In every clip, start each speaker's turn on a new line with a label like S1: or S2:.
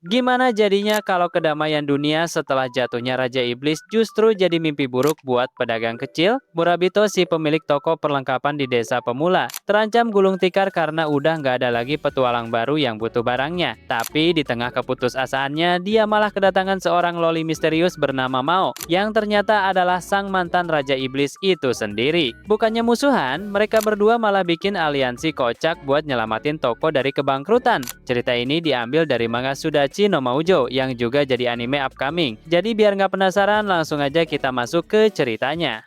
S1: Gimana jadinya kalau kedamaian dunia setelah jatuhnya Raja Iblis justru jadi mimpi buruk buat pedagang kecil? Murabito, si pemilik toko perlengkapan di desa pemula, terancam gulung tikar karena udah nggak ada lagi petualang baru yang butuh barangnya. Tapi di tengah keputusasaannya, dia malah kedatangan seorang loli misterius bernama Mao, yang ternyata adalah sang mantan Raja Iblis itu sendiri. Bukannya musuhan, mereka berdua malah bikin aliansi kocak buat nyelamatin toko dari kebangkrutan. Cerita ini diambil dari manga Sudachi no Maujo yang juga jadi anime upcoming. Jadi biar nggak penasaran, langsung aja kita masuk ke ceritanya.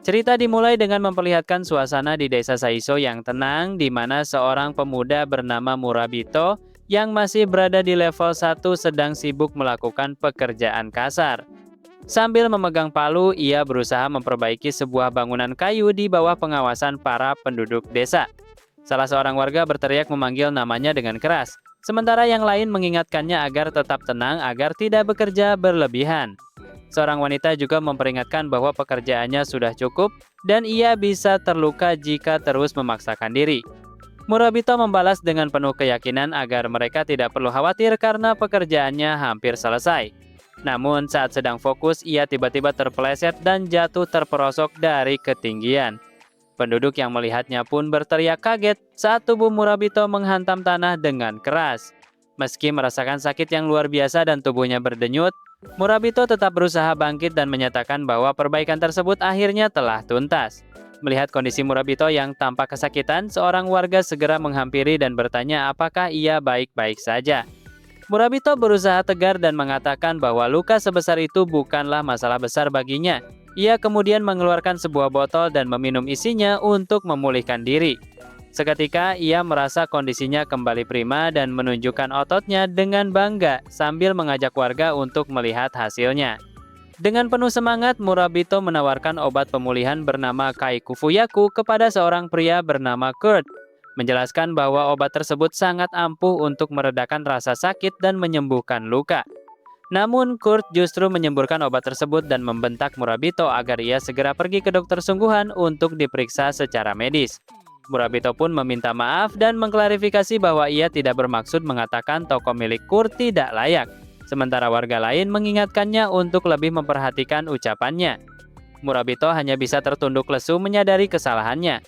S1: Cerita dimulai dengan memperlihatkan suasana di desa Saiso yang tenang, di mana seorang pemuda bernama Murabito yang masih berada di level 1 sedang sibuk melakukan pekerjaan kasar. Sambil memegang palu, ia berusaha memperbaiki sebuah bangunan kayu di bawah pengawasan para penduduk desa. Salah seorang warga berteriak memanggil namanya dengan keras, sementara yang lain mengingatkannya agar tetap tenang agar tidak bekerja berlebihan. Seorang wanita juga memperingatkan bahwa pekerjaannya sudah cukup dan ia bisa terluka jika terus memaksakan diri. Murabito membalas dengan penuh keyakinan agar mereka tidak perlu khawatir karena pekerjaannya hampir selesai. Namun saat sedang fokus, ia tiba-tiba terpeleset dan jatuh terperosok dari ketinggian. Penduduk yang melihatnya pun berteriak kaget saat tubuh Murabito menghantam tanah dengan keras. Meski merasakan sakit yang luar biasa dan tubuhnya berdenyut, Murabito tetap berusaha bangkit dan menyatakan bahwa perbaikan tersebut akhirnya telah tuntas. Melihat kondisi Murabito yang tampak kesakitan, seorang warga segera menghampiri dan bertanya apakah ia baik-baik saja. Murabito berusaha tegar dan mengatakan bahwa luka sebesar itu bukanlah masalah besar baginya. Ia kemudian mengeluarkan sebuah botol dan meminum isinya untuk memulihkan diri. Seketika, ia merasa kondisinya kembali prima dan menunjukkan ototnya dengan bangga sambil mengajak warga untuk melihat hasilnya. Dengan penuh semangat, Murabito menawarkan obat pemulihan bernama Kaikufuyaku kepada seorang pria bernama Kurt, menjelaskan bahwa obat tersebut sangat ampuh untuk meredakan rasa sakit dan menyembuhkan luka. Namun, Kurt justru menyemburkan obat tersebut dan membentak Murabito agar ia segera pergi ke dokter sungguhan untuk diperiksa secara medis. Murabito pun meminta maaf dan mengklarifikasi bahwa ia tidak bermaksud mengatakan toko milik Kurt tidak layak. Sementara warga lain mengingatkannya untuk lebih memperhatikan ucapannya. Murabito hanya bisa tertunduk lesu menyadari kesalahannya.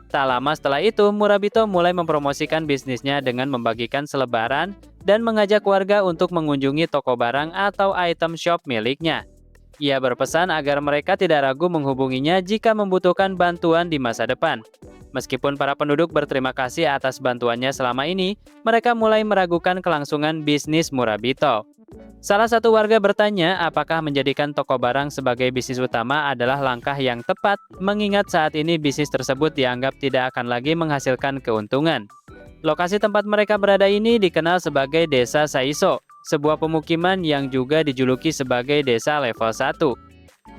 S1: Tak lama setelah itu, Murabito mulai mempromosikan bisnisnya dengan membagikan selebaran dan mengajak warga untuk mengunjungi toko barang atau item shop miliknya. Ia berpesan agar mereka tidak ragu menghubunginya jika membutuhkan bantuan di masa depan. Meskipun para penduduk berterima kasih atas bantuannya selama ini, mereka mulai meragukan kelangsungan bisnis Murabito. Salah satu warga bertanya apakah menjadikan toko barang sebagai bisnis utama adalah langkah yang tepat, mengingat saat ini bisnis tersebut dianggap tidak akan lagi menghasilkan keuntungan. Lokasi tempat mereka berada ini dikenal sebagai Desa Saiso, sebuah pemukiman yang juga dijuluki sebagai desa level 1.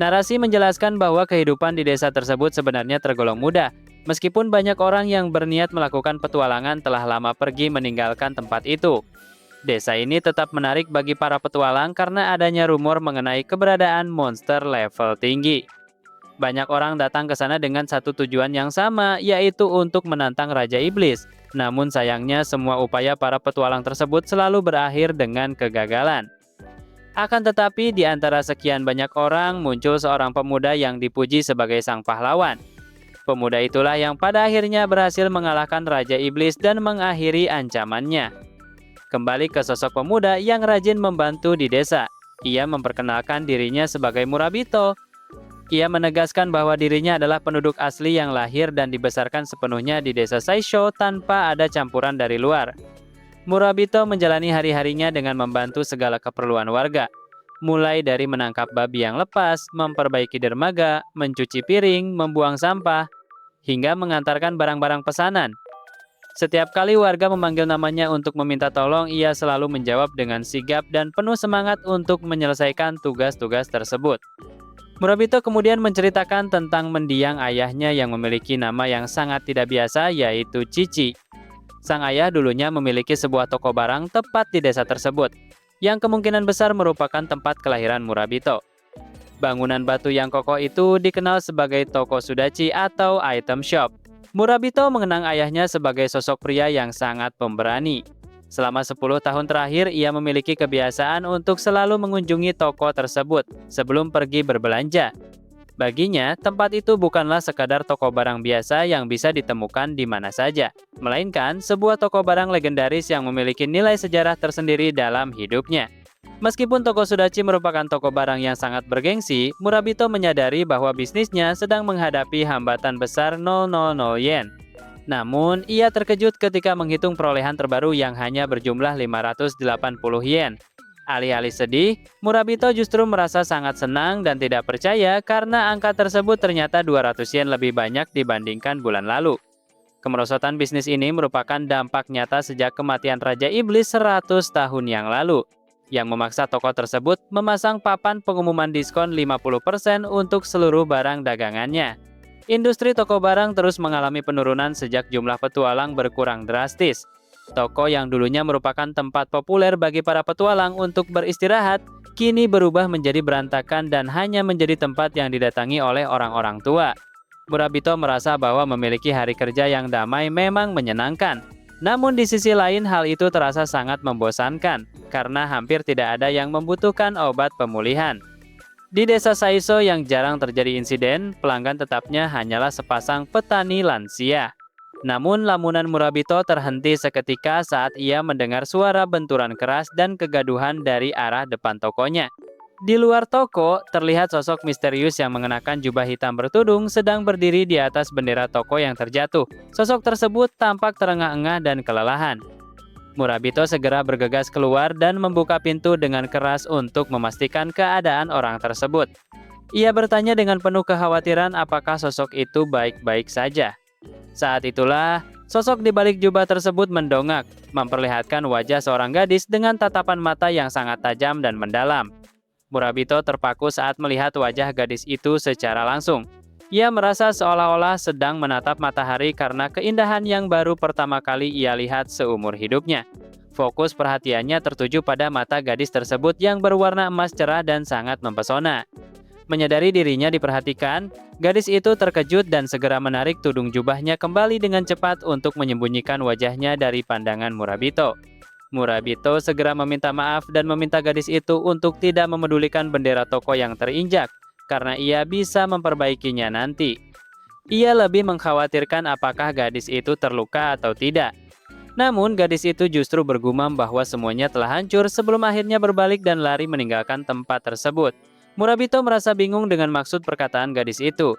S1: Narasi menjelaskan bahwa kehidupan di desa tersebut sebenarnya tergolong mudah, meskipun banyak orang yang berniat melakukan petualangan telah lama pergi meninggalkan tempat itu. Desa ini tetap menarik bagi para petualang karena adanya rumor mengenai keberadaan monster level tinggi. Banyak orang datang ke sana dengan satu tujuan yang sama, yaitu untuk menantang Raja Iblis. Namun sayangnya semua upaya para petualang tersebut selalu berakhir dengan kegagalan. Akan tetapi di antara sekian banyak orang muncul seorang pemuda yang dipuji sebagai sang pahlawan. Pemuda itulah yang pada akhirnya berhasil mengalahkan Raja Iblis dan mengakhiri ancamannya. Kembali ke sosok pemuda yang rajin membantu di desa. Ia memperkenalkan dirinya sebagai Murabito. Ia menegaskan bahwa dirinya adalah penduduk asli yang lahir dan dibesarkan sepenuhnya di desa Saisho tanpa ada campuran dari luar. Murabito menjalani hari-harinya dengan membantu segala keperluan warga, mulai dari menangkap babi yang lepas, memperbaiki dermaga, mencuci piring, membuang sampah, hingga mengantarkan barang-barang pesanan. Setiap kali warga memanggil namanya untuk meminta tolong, ia selalu menjawab dengan sigap dan penuh semangat untuk menyelesaikan tugas-tugas tersebut. Murabito kemudian menceritakan tentang mendiang ayahnya yang memiliki nama yang sangat tidak biasa, yaitu Cici. Sang ayah dulunya memiliki sebuah toko barang tepat di desa tersebut, yang kemungkinan besar merupakan tempat kelahiran Murabito. Bangunan batu yang kokoh itu dikenal sebagai toko Sudachi atau item shop. Murabito mengenang ayahnya sebagai sosok pria yang sangat pemberani. Selama 10 tahun terakhir, ia memiliki kebiasaan untuk selalu mengunjungi toko tersebut sebelum pergi berbelanja. Baginya, tempat itu bukanlah sekadar toko barang biasa yang bisa ditemukan di mana saja, melainkan sebuah toko barang legendaris yang memiliki nilai sejarah tersendiri dalam hidupnya. Meskipun toko Sudachi merupakan toko barang yang sangat bergengsi, Murabito menyadari bahwa bisnisnya sedang menghadapi hambatan besar 000 yen. Namun, ia terkejut ketika menghitung perolehan terbaru yang hanya berjumlah 580 yen. Alih-alih sedih, Murabito justru merasa sangat senang dan tidak percaya karena angka tersebut ternyata 200 yen lebih banyak dibandingkan bulan lalu. Kemerosotan bisnis ini merupakan dampak nyata sejak kematian Raja Iblis 100 tahun yang lalu, yang memaksa toko tersebut memasang papan pengumuman diskon 50% untuk seluruh barang dagangannya. Industri toko barang terus mengalami penurunan sejak jumlah petualang berkurang drastis. Toko yang dulunya merupakan tempat populer bagi para petualang untuk beristirahat, kini berubah menjadi berantakan dan hanya menjadi tempat yang didatangi oleh orang-orang tua. Murabito merasa bahwa memiliki hari kerja yang damai memang menyenangkan. Namun di sisi lain hal itu terasa sangat membosankan, karena hampir tidak ada yang membutuhkan obat pemulihan. Di desa Saiso yang jarang terjadi insiden, pelanggan tetapnya hanyalah sepasang petani lansia. Namun lamunan Murabito terhenti seketika saat ia mendengar suara benturan keras dan kegaduhan dari arah depan tokonya. Di luar toko, terlihat sosok misterius yang mengenakan jubah hitam bertudung sedang berdiri di atas bendera toko yang terjatuh. Sosok tersebut tampak terengah-engah dan kelelahan. Murabito segera bergegas keluar dan membuka pintu dengan keras untuk memastikan keadaan orang tersebut. Ia bertanya dengan penuh kekhawatiran apakah sosok itu baik-baik saja. Saat itulah, sosok di balik jubah tersebut mendongak, memperlihatkan wajah seorang gadis dengan tatapan mata yang sangat tajam dan mendalam. Murabito terpaku saat melihat wajah gadis itu secara langsung. Ia merasa seolah-olah sedang menatap matahari karena keindahan yang baru pertama kali ia lihat seumur hidupnya. Fokus perhatiannya tertuju pada mata gadis tersebut yang berwarna emas cerah dan sangat mempesona. Menyadari dirinya diperhatikan, gadis itu terkejut dan segera menarik tudung jubahnya kembali dengan cepat untuk menyembunyikan wajahnya dari pandangan Murabito. Murabito segera meminta maaf dan meminta gadis itu untuk tidak memedulikan bendera toko yang terinjak, karena ia bisa memperbaikinya nanti. Ia lebih mengkhawatirkan apakah gadis itu terluka atau tidak. Namun gadis itu justru bergumam bahwa semuanya telah hancur sebelum akhirnya berbalik dan lari meninggalkan tempat tersebut. Murabito merasa bingung dengan maksud perkataan gadis itu.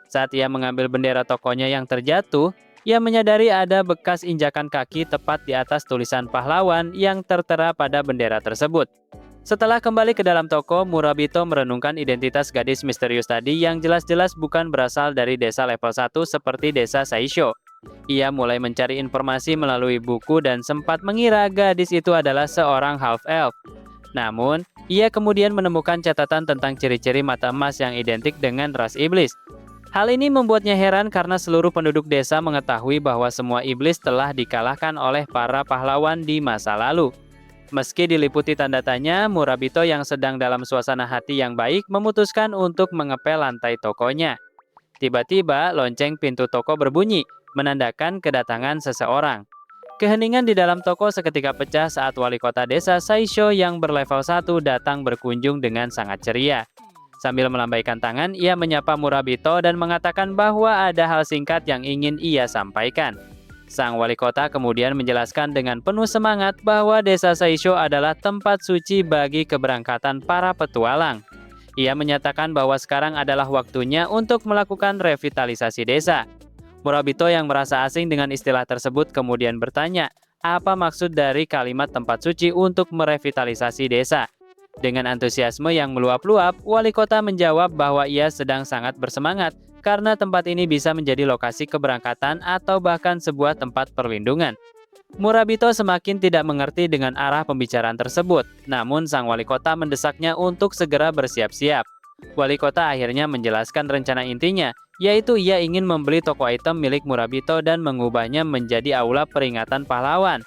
S1: Saat ia mengambil bendera tokonya yang terjatuh, ia menyadari ada bekas injakan kaki tepat di atas tulisan pahlawan yang tertera pada bendera tersebut. Setelah kembali ke dalam toko, Murabito merenungkan identitas gadis misterius tadi yang jelas-jelas bukan berasal dari desa level 1 seperti desa Saisho. Ia mulai mencari informasi melalui buku dan sempat mengira gadis itu adalah seorang half-elf. Namun, ia kemudian menemukan catatan tentang ciri-ciri mata emas yang identik dengan ras iblis. Hal ini membuatnya heran karena seluruh penduduk desa mengetahui bahwa semua iblis telah dikalahkan oleh para pahlawan di masa lalu. Meski diliputi tanda tanya, Murabito yang sedang dalam suasana hati yang baik memutuskan untuk mengepel lantai tokonya. Tiba-tiba, lonceng pintu toko berbunyi, menandakan kedatangan seseorang. Keheningan di dalam toko seketika pecah saat wali kota desa Saisho yang berlevel 1 datang berkunjung dengan sangat ceria. Sambil melambaikan tangan, ia menyapa Murabito dan mengatakan bahwa ada hal singkat yang ingin ia sampaikan. Sang wali kota kemudian menjelaskan dengan penuh semangat bahwa desa Saisho adalah tempat suci bagi keberangkatan para petualang. Ia menyatakan bahwa sekarang adalah waktunya untuk melakukan revitalisasi desa. Murabito yang merasa asing dengan istilah tersebut kemudian bertanya, apa maksud dari kalimat tempat suci untuk merevitalisasi desa? Dengan antusiasme yang meluap-luap, wali kota menjawab bahwa ia sedang sangat bersemangat karena tempat ini bisa menjadi lokasi keberangkatan atau bahkan sebuah tempat perlindungan. Murabito semakin tidak mengerti dengan arah pembicaraan tersebut, namun sang wali kota mendesaknya untuk segera bersiap-siap. Wali kota akhirnya menjelaskan rencana intinya, yaitu ia ingin membeli toko item milik Murabito dan mengubahnya menjadi aula peringatan pahlawan.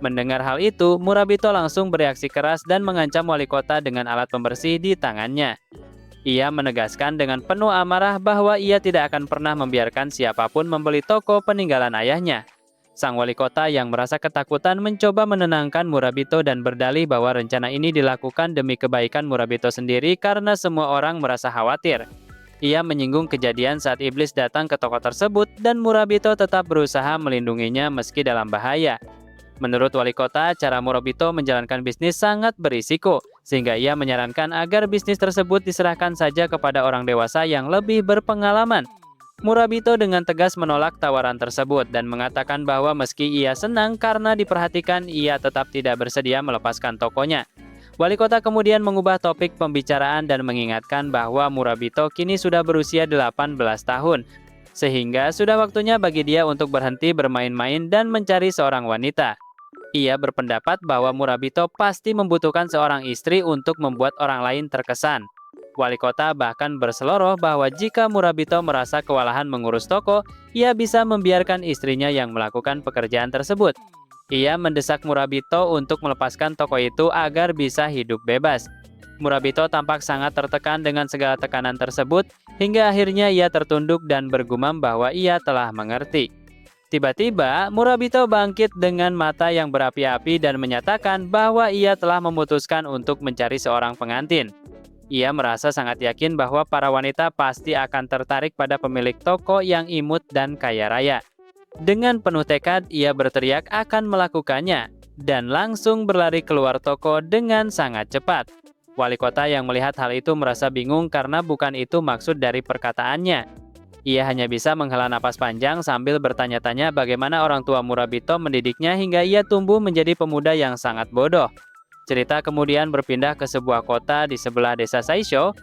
S1: Mendengar hal itu, Murabito langsung bereaksi keras dan mengancam wali kota dengan alat pembersih di tangannya. Ia menegaskan dengan penuh amarah bahwa ia tidak akan pernah membiarkan siapapun membeli toko peninggalan ayahnya. Sang wali kota yang merasa ketakutan mencoba menenangkan Murabito dan berdalih bahwa rencana ini dilakukan demi kebaikan Murabito sendiri karena semua orang merasa khawatir. Ia menyinggung kejadian saat iblis datang ke toko tersebut dan Murabito tetap berusaha melindunginya meski dalam bahaya. Menurut wali kota, cara Murabito menjalankan bisnis sangat berisiko, sehingga ia menyarankan agar bisnis tersebut diserahkan saja kepada orang dewasa yang lebih berpengalaman. Murabito dengan tegas menolak tawaran tersebut dan mengatakan bahwa meski ia senang karena diperhatikan, ia tetap tidak bersedia melepaskan tokonya. Wali kota kemudian mengubah topik pembicaraan dan mengingatkan bahwa Murabito kini sudah berusia 18 tahun, sehingga sudah waktunya bagi dia untuk berhenti bermain-main dan mencari seorang wanita. Ia berpendapat bahwa Murabito pasti membutuhkan seorang istri untuk membuat orang lain terkesan. Wali kota bahkan berseloroh bahwa jika Murabito merasa kewalahan mengurus toko, ia bisa membiarkan istrinya yang melakukan pekerjaan tersebut. Ia mendesak Murabito untuk melepaskan toko itu agar bisa hidup bebas. Murabito tampak sangat tertekan dengan segala tekanan tersebut, hingga akhirnya ia tertunduk dan bergumam bahwa ia telah mengerti. Tiba-tiba, Murabito bangkit dengan mata yang berapi-api dan menyatakan bahwa ia telah memutuskan untuk mencari seorang pengantin. Ia merasa sangat yakin bahwa para wanita pasti akan tertarik pada pemilik toko yang imut dan kaya raya. Dengan penuh tekad, ia berteriak akan melakukannya dan langsung berlari keluar toko dengan sangat cepat. Wali kota yang melihat hal itu merasa bingung karena bukan itu maksud dari perkataannya. Ia hanya bisa menghela napas panjang sambil bertanya-tanya bagaimana orang tua Murabito mendidiknya hingga ia tumbuh menjadi pemuda yang sangat bodoh. Cerita kemudian berpindah ke sebuah kota di sebelah desa Saisho,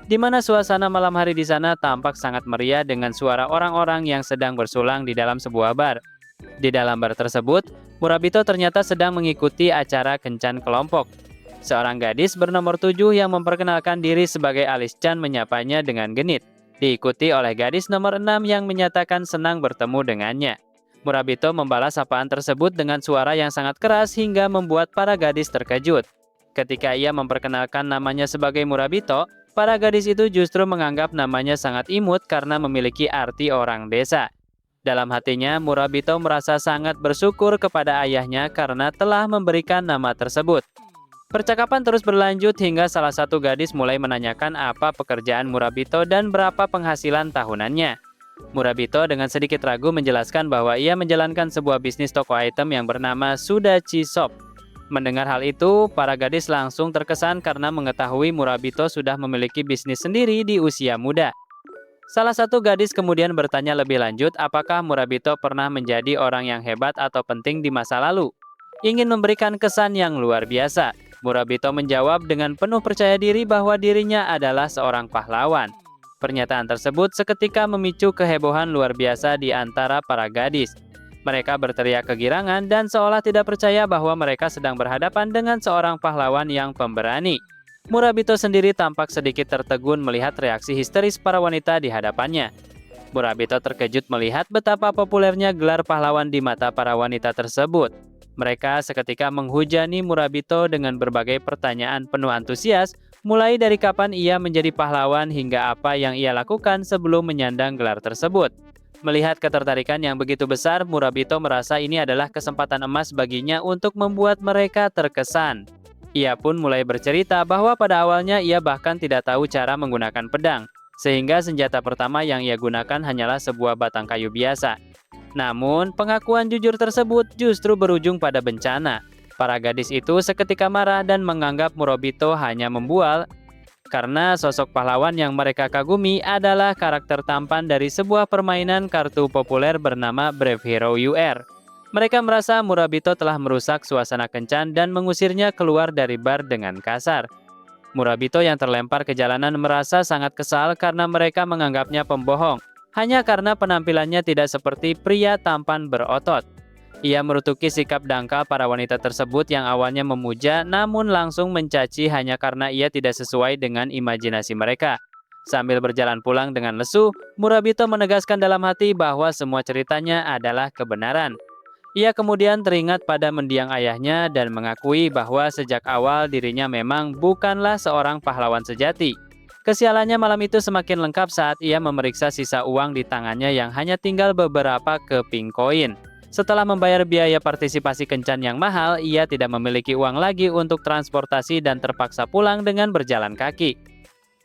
S1: di mana suasana malam hari di sana tampak sangat meriah dengan suara orang-orang yang sedang bersulang di dalam sebuah bar. Di dalam bar tersebut, Murabito ternyata sedang mengikuti acara kencan kelompok. Seorang gadis bernomor 7 yang memperkenalkan diri sebagai Alice Chan menyapanya dengan genit, diikuti oleh gadis nomor 6 yang menyatakan senang bertemu dengannya. Murabito membalas sapaan tersebut dengan suara yang sangat keras hingga membuat para gadis terkejut. Ketika ia memperkenalkan namanya sebagai Murabito, para gadis itu justru menganggap namanya sangat imut karena memiliki arti orang desa. Dalam hatinya, Murabito merasa sangat bersyukur kepada ayahnya karena telah memberikan nama tersebut. Percakapan terus berlanjut hingga salah satu gadis mulai menanyakan apa pekerjaan Murabito dan berapa penghasilan tahunannya. Murabito dengan sedikit ragu menjelaskan bahwa ia menjalankan sebuah bisnis toko item yang bernama Sudachi Shop. Mendengar hal itu, para gadis langsung terkesan karena mengetahui Murabito sudah memiliki bisnis sendiri di usia muda. Salah satu gadis kemudian bertanya lebih lanjut apakah Murabito pernah menjadi orang yang hebat atau penting di masa lalu. Ingin memberikan kesan yang luar biasa, Murabito menjawab dengan penuh percaya diri bahwa dirinya adalah seorang pahlawan. Pernyataan tersebut seketika memicu kehebohan luar biasa di antara para gadis. Mereka berteriak kegirangan dan seolah tidak percaya bahwa mereka sedang berhadapan dengan seorang pahlawan yang pemberani. Murabito sendiri tampak sedikit tertegun melihat reaksi histeris para wanita di hadapannya. Murabito terkejut melihat betapa populernya gelar pahlawan di mata para wanita tersebut. Mereka seketika menghujani Murabito dengan berbagai pertanyaan penuh antusias, mulai dari kapan ia menjadi pahlawan hingga apa yang ia lakukan sebelum menyandang gelar tersebut. Melihat ketertarikan yang begitu besar, Murabito merasa ini adalah kesempatan emas baginya untuk membuat mereka terkesan. Ia pun mulai bercerita bahwa pada awalnya ia bahkan tidak tahu cara menggunakan pedang, sehingga senjata pertama yang ia gunakan hanyalah sebuah batang kayu biasa. Namun, pengakuan jujur tersebut justru berujung pada bencana. Para gadis itu seketika marah dan menganggap Murabito hanya membual karena sosok pahlawan yang mereka kagumi adalah karakter tampan dari sebuah permainan kartu populer bernama Brave Hero UR. Mereka merasa Murabito telah merusak suasana kencan dan mengusirnya keluar dari bar dengan kasar. Murabito yang terlempar ke jalanan merasa sangat kesal karena mereka menganggapnya pembohong, hanya karena penampilannya tidak seperti pria tampan berotot. Ia merutuki sikap dangkal para wanita tersebut yang awalnya memuja namun langsung mencaci hanya karena ia tidak sesuai dengan imajinasi mereka. Sambil berjalan pulang dengan lesu, Murabito menegaskan dalam hati bahwa semua ceritanya adalah kebenaran. Ia kemudian teringat pada mendiang ayahnya dan mengakui bahwa sejak awal dirinya memang bukanlah seorang pahlawan sejati. Kesialannya malam itu semakin lengkap saat ia memeriksa sisa uang di tangannya yang hanya tinggal beberapa keping koin. Setelah membayar biaya partisipasi kencan yang mahal, ia tidak memiliki uang lagi untuk transportasi dan terpaksa pulang dengan berjalan kaki.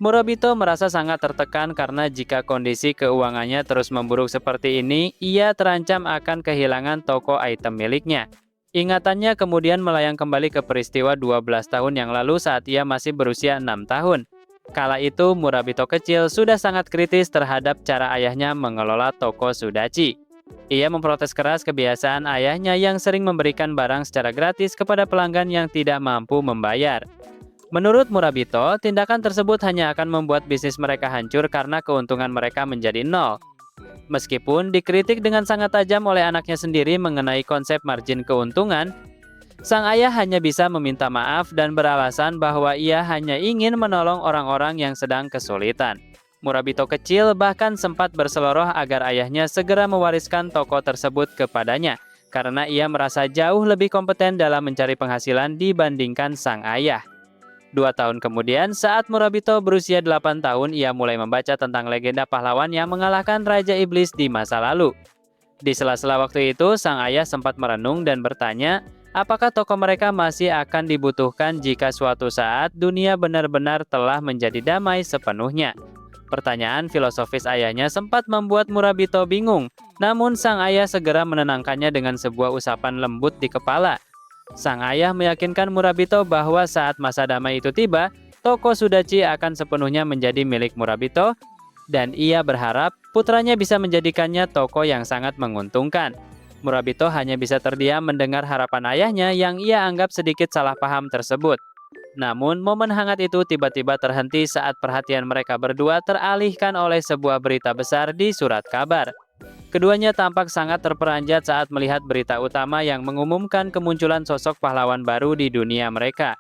S1: Murabito merasa sangat tertekan karena jika kondisi keuangannya terus memburuk seperti ini, ia terancam akan kehilangan toko item miliknya. Ingatannya kemudian melayang kembali ke peristiwa 12 tahun yang lalu saat ia masih berusia 6 tahun. Kala itu, Murabito kecil sudah sangat kritis terhadap cara ayahnya mengelola toko Sudachi. Ia memprotes keras kebiasaan ayahnya yang sering memberikan barang secara gratis kepada pelanggan yang tidak mampu membayar. Menurut Murabito, tindakan tersebut hanya akan membuat bisnis mereka hancur karena keuntungan mereka menjadi nol. Meskipun dikritik dengan sangat tajam oleh anaknya sendiri mengenai konsep margin keuntungan, sang ayah hanya bisa meminta maaf dan beralasan bahwa ia hanya ingin menolong orang-orang yang sedang kesulitan. Murabito kecil bahkan sempat berseloroh agar ayahnya segera mewariskan toko tersebut kepadanya, karena ia merasa jauh lebih kompeten dalam mencari penghasilan dibandingkan sang ayah. 2 tahun kemudian, saat Murabito berusia 8 tahun, ia mulai membaca tentang legenda pahlawan yang mengalahkan Raja Iblis di masa lalu. Di sela-sela waktu itu, sang ayah sempat merenung dan bertanya, apakah toko mereka masih akan dibutuhkan jika suatu saat dunia benar-benar telah menjadi damai sepenuhnya. Pertanyaan filosofis ayahnya sempat membuat Murabito bingung, namun sang ayah segera menenangkannya dengan sebuah usapan lembut di kepala. Sang ayah meyakinkan Murabito bahwa saat masa damai itu tiba, toko Sudachi akan sepenuhnya menjadi milik Murabito, dan ia berharap putranya bisa menjadikannya toko yang sangat menguntungkan. Murabito hanya bisa terdiam mendengar harapan ayahnya yang ia anggap sedikit salah paham tersebut. Namun, momen hangat itu tiba-tiba terhenti saat perhatian mereka berdua teralihkan oleh sebuah berita besar di surat kabar. Keduanya tampak sangat terperanjat saat melihat berita utama yang mengumumkan kemunculan sosok pahlawan baru di dunia mereka.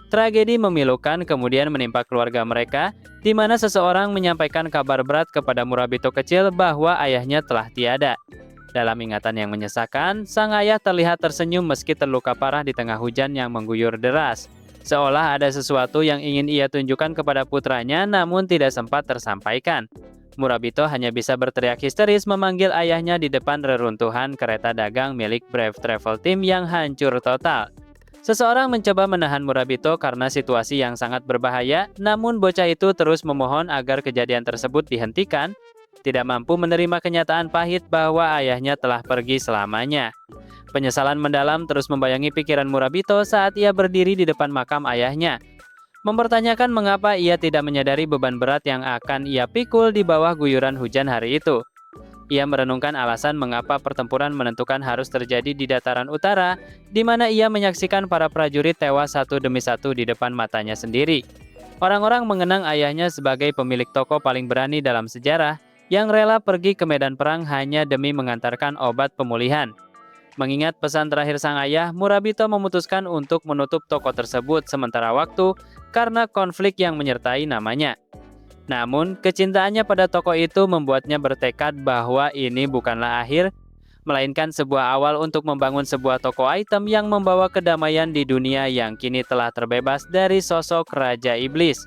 S1: Tragedi memilukan kemudian menimpa keluarga mereka, di mana seseorang menyampaikan kabar berat kepada Murabito kecil bahwa ayahnya telah tiada. Dalam ingatan yang menyesakan, sang ayah terlihat tersenyum meski terluka parah di tengah hujan yang mengguyur deras. Seolah ada sesuatu yang ingin ia tunjukkan kepada putranya namun tidak sempat tersampaikan. Murabito hanya bisa berteriak histeris memanggil ayahnya di depan reruntuhan kereta dagang milik Brave Travel Team yang hancur total. Seseorang mencoba menahan Murabito karena situasi yang sangat berbahaya, namun bocah itu terus memohon agar kejadian tersebut dihentikan, tidak mampu menerima kenyataan pahit bahwa ayahnya telah pergi selamanya. Penyesalan mendalam terus membayangi pikiran Murabito saat ia berdiri di depan makam ayahnya, mempertanyakan mengapa ia tidak menyadari beban berat yang akan ia pikul di bawah guyuran hujan hari itu. Ia merenungkan alasan mengapa pertempuran menentukan harus terjadi di dataran utara, di mana ia menyaksikan para prajurit tewas satu demi satu di depan matanya sendiri. Orang-orang mengenang ayahnya sebagai pemilik toko paling berani dalam sejarah, yang rela pergi ke medan perang hanya demi mengantarkan obat pemulihan. Mengingat pesan terakhir sang ayah, Murabito memutuskan untuk menutup toko tersebut sementara waktu karena konflik yang menyertai namanya. Namun, kecintaannya pada toko itu membuatnya bertekad bahwa ini bukanlah akhir, melainkan sebuah awal untuk membangun sebuah toko item yang membawa kedamaian di dunia yang kini telah terbebas dari sosok Raja Iblis.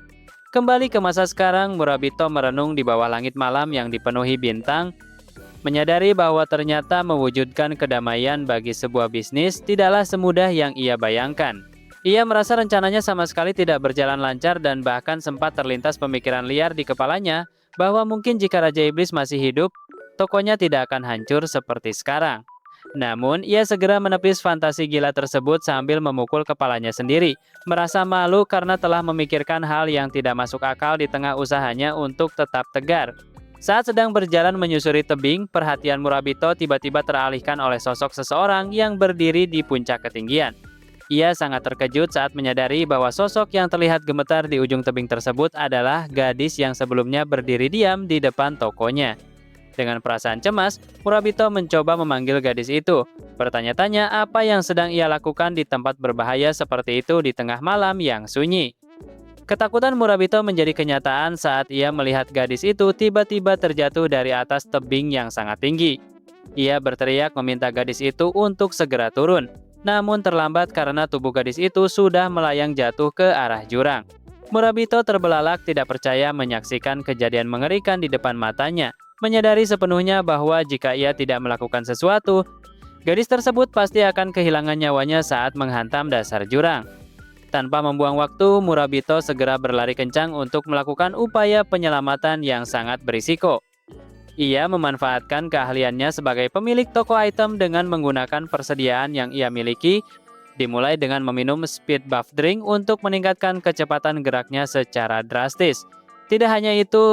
S1: Kembali ke masa sekarang, Murabito merenung di bawah langit malam yang dipenuhi bintang, menyadari bahwa ternyata mewujudkan kedamaian bagi sebuah bisnis tidaklah semudah yang ia bayangkan. Ia merasa rencananya sama sekali tidak berjalan lancar dan bahkan sempat terlintas pemikiran liar di kepalanya bahwa mungkin jika Raja Iblis masih hidup, tokonya tidak akan hancur seperti sekarang. Namun, ia segera menepis fantasi gila tersebut sambil memukul kepalanya sendiri, merasa malu karena telah memikirkan hal yang tidak masuk akal di tengah usahanya untuk tetap tegar. Saat sedang berjalan menyusuri tebing, perhatian Murabito tiba-tiba teralihkan oleh sosok seseorang yang berdiri di puncak ketinggian. Ia sangat terkejut saat menyadari bahwa sosok yang terlihat gemetar di ujung tebing tersebut adalah gadis yang sebelumnya berdiri diam di depan tokonya. Dengan perasaan cemas, Murabito mencoba memanggil gadis itu, bertanya-tanya apa yang sedang ia lakukan di tempat berbahaya seperti itu di tengah malam yang sunyi. Ketakutan Murabito menjadi kenyataan saat ia melihat gadis itu tiba-tiba terjatuh dari atas tebing yang sangat tinggi. Ia berteriak meminta gadis itu untuk segera turun, namun terlambat karena tubuh gadis itu sudah melayang jatuh ke arah jurang. Murabito terbelalak tidak percaya menyaksikan kejadian mengerikan di depan matanya, menyadari sepenuhnya bahwa jika ia tidak melakukan sesuatu, Gadis tersebut pasti akan kehilangan nyawanya saat menghantam dasar jurang. Tanpa membuang waktu, Murabito segera berlari kencang untuk melakukan upaya penyelamatan yang sangat berisiko. Ia memanfaatkan keahliannya sebagai pemilik toko item dengan menggunakan persediaan yang ia miliki, dimulai dengan meminum speed buff drink untuk meningkatkan kecepatan geraknya secara drastis. Tidak hanya itu,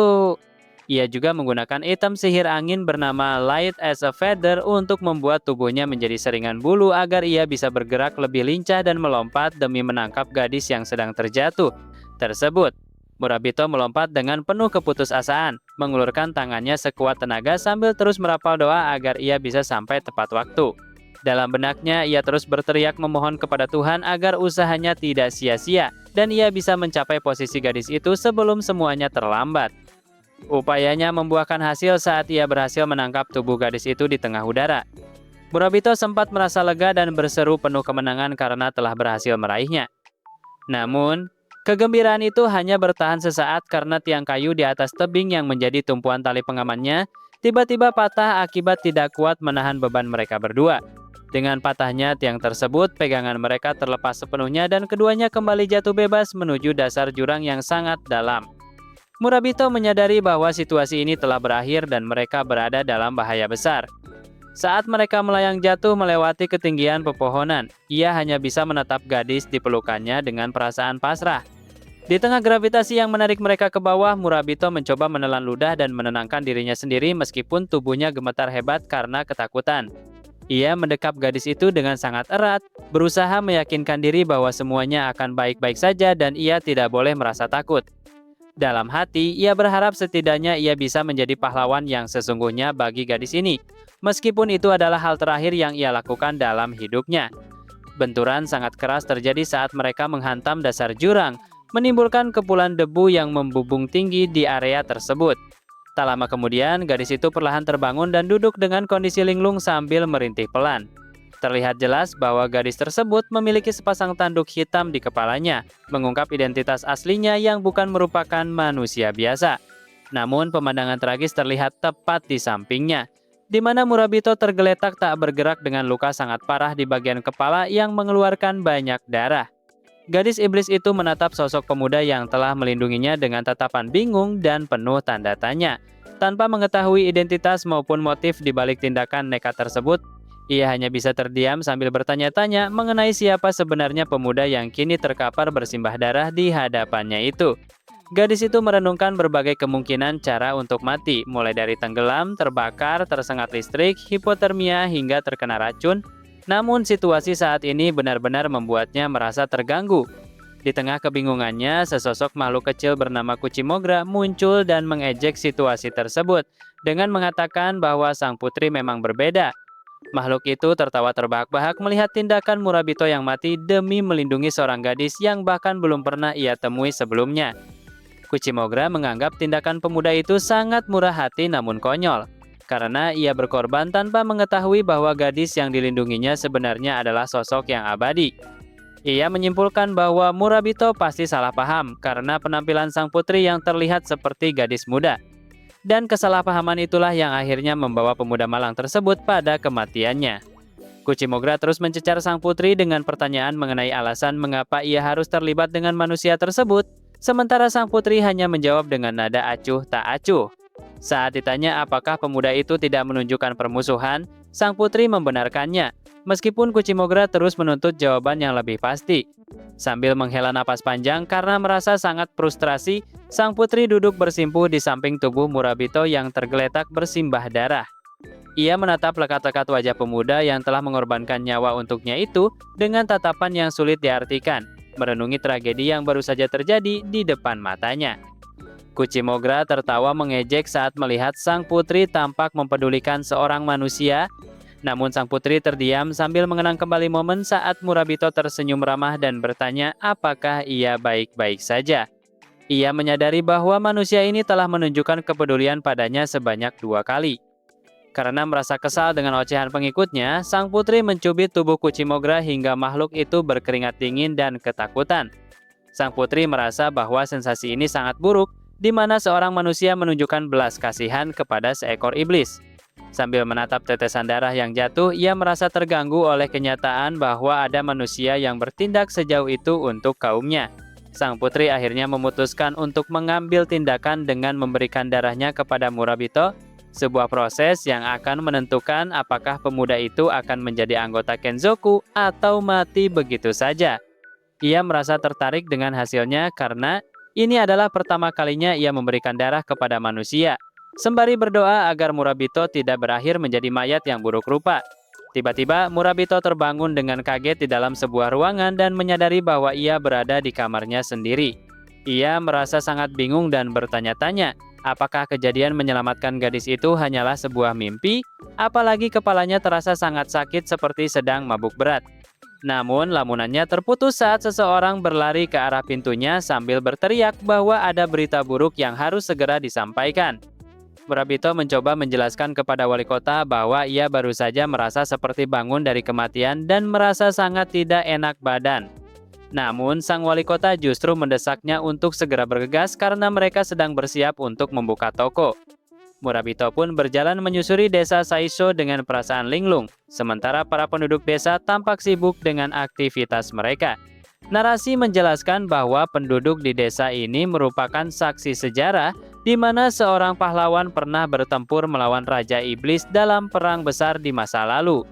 S1: ia juga menggunakan item sihir angin bernama Light as a Feather untuk membuat tubuhnya menjadi seringan bulu agar ia bisa bergerak lebih lincah dan melompat demi menangkap gadis yang sedang terjatuh tersebut. Murabito melompat dengan penuh keputusasaan, mengulurkan tangannya sekuat tenaga sambil terus merapal doa agar ia bisa sampai tepat waktu. Dalam benaknya, ia terus berteriak memohon kepada Tuhan agar usahanya tidak sia-sia dan ia bisa mencapai posisi gadis itu sebelum semuanya terlambat. Upayanya membuahkan hasil saat ia berhasil menangkap tubuh gadis itu di tengah udara. Murabito sempat merasa lega dan berseru penuh kemenangan karena telah berhasil meraihnya. Namun, kegembiraan itu hanya bertahan sesaat karena tiang kayu di atas tebing yang menjadi tumpuan tali pengamannya tiba-tiba patah akibat tidak kuat menahan beban mereka berdua. Dengan patahnya tiang tersebut, pegangan mereka terlepas sepenuhnya dan keduanya kembali jatuh bebas menuju dasar jurang yang sangat dalam. Murabito menyadari bahwa situasi ini telah berakhir dan mereka berada dalam bahaya besar. Saat mereka melayang jatuh melewati ketinggian pepohonan, ia hanya bisa menatap gadis di pelukannya dengan perasaan pasrah. Di tengah gravitasi yang menarik mereka ke bawah, Murabito mencoba menelan ludah dan menenangkan dirinya sendiri meskipun tubuhnya gemetar hebat karena ketakutan. Ia mendekap gadis itu dengan sangat erat, berusaha meyakinkan diri bahwa semuanya akan baik-baik saja dan ia tidak boleh merasa takut. Dalam hati, ia berharap setidaknya ia bisa menjadi pahlawan yang sesungguhnya bagi gadis ini, meskipun itu adalah hal terakhir yang ia lakukan dalam hidupnya. Benturan sangat keras terjadi saat mereka menghantam dasar jurang, menimbulkan kepulan debu yang membubung tinggi di area tersebut. Tak lama kemudian, gadis itu perlahan terbangun dan duduk dengan kondisi linglung sambil merintih pelan. Terlihat jelas bahwa gadis tersebut memiliki sepasang tanduk hitam di kepalanya, mengungkap identitas aslinya yang bukan merupakan manusia biasa. Namun pemandangan tragis terlihat tepat di sampingnya, di mana Murabito tergeletak tak bergerak dengan luka sangat parah di bagian kepala yang mengeluarkan banyak darah. Gadis iblis itu menatap sosok pemuda yang telah melindunginya dengan tatapan bingung dan penuh tanda tanya. Tanpa mengetahui identitas maupun motif di balik tindakan nekat tersebut, ia hanya bisa terdiam sambil bertanya-tanya mengenai siapa sebenarnya pemuda yang kini terkapar bersimbah darah di hadapannya itu. Gadis itu merenungkan berbagai kemungkinan cara untuk mati, mulai dari tenggelam, terbakar, tersengat listrik, hipotermia, hingga terkena racun. Namun situasi saat ini benar-benar membuatnya merasa terganggu. Di tengah kebingungannya, sesosok makhluk kecil bernama Kuchimogra muncul dan mengejek situasi tersebut dengan mengatakan bahwa sang putri memang berbeda. Makhluk itu tertawa terbahak-bahak melihat tindakan Murabito yang mati demi melindungi seorang gadis yang bahkan belum pernah ia temui sebelumnya. Kuchimogra menganggap tindakan pemuda itu sangat murah hati namun konyol, karena ia berkorban tanpa mengetahui bahwa gadis yang dilindunginya sebenarnya adalah sosok yang abadi. Ia menyimpulkan bahwa Murabito pasti salah paham karena penampilan sang putri yang terlihat seperti gadis muda. Dan kesalahpahaman itulah yang akhirnya membawa pemuda malang tersebut pada kematiannya. Kuchimogra terus mencecar sang putri dengan pertanyaan mengenai alasan mengapa ia harus terlibat dengan manusia tersebut, sementara sang putri hanya menjawab dengan nada acuh tak acuh. Saat ditanya apakah pemuda itu tidak menunjukkan permusuhan, sang putri membenarkannya, meskipun Kuchimogra terus menuntut jawaban yang lebih pasti. Sambil menghela napas panjang karena merasa sangat frustrasi, sang putri duduk bersimpuh di samping tubuh Murabito yang tergeletak bersimbah darah. Ia menatap lekat-lekat wajah pemuda yang telah mengorbankan nyawa untuknya itu dengan tatapan yang sulit diartikan, merenungi tragedi yang baru saja terjadi di depan matanya. Kuchimogra tertawa mengejek saat melihat sang putri tampak mempedulikan seorang manusia. Namun sang putri terdiam sambil mengenang kembali momen saat Murabito tersenyum ramah dan bertanya apakah ia baik-baik saja. Ia menyadari bahwa manusia ini telah menunjukkan kepedulian padanya sebanyak 2 kali. Karena merasa kesal dengan ocehan pengikutnya, sang putri mencubit tubuh Kuchimogra hingga makhluk itu berkeringat dingin dan ketakutan. Sang putri merasa bahwa sensasi ini sangat buruk, di mana seorang manusia menunjukkan belas kasihan kepada seekor iblis. Sambil menatap tetesan darah yang jatuh, ia merasa terganggu oleh kenyataan bahwa ada manusia yang bertindak sejauh itu untuk kaumnya. Sang putri akhirnya memutuskan untuk mengambil tindakan dengan memberikan darahnya kepada Murabito, sebuah proses yang akan menentukan apakah pemuda itu akan menjadi anggota Kenzoku atau mati begitu saja. Ia merasa tertarik dengan hasilnya karena ini adalah pertama kalinya ia memberikan darah kepada manusia. Sembari berdoa agar Murabito tidak berakhir menjadi mayat yang buruk rupa. Tiba-tiba, Murabito terbangun dengan kaget di dalam sebuah ruangan dan menyadari bahwa ia berada di kamarnya sendiri. Ia merasa sangat bingung dan bertanya-tanya, apakah kejadian menyelamatkan gadis itu hanyalah sebuah mimpi, apalagi kepalanya terasa sangat sakit seperti sedang mabuk berat. Namun, lamunannya terputus saat seseorang berlari ke arah pintunya sambil berteriak bahwa ada berita buruk yang harus segera disampaikan. Murabito mencoba menjelaskan kepada wali kota bahwa ia baru saja merasa seperti bangun dari kematian dan merasa sangat tidak enak badan. Namun, sang wali kota justru mendesaknya untuk segera bergegas karena mereka sedang bersiap untuk membuka toko. Murabito pun berjalan menyusuri desa Saisho dengan perasaan linglung, sementara para penduduk desa tampak sibuk dengan aktivitas mereka. Narasi menjelaskan bahwa penduduk di desa ini merupakan saksi sejarah di mana seorang pahlawan pernah bertempur melawan Raja Iblis dalam perang besar di masa lalu.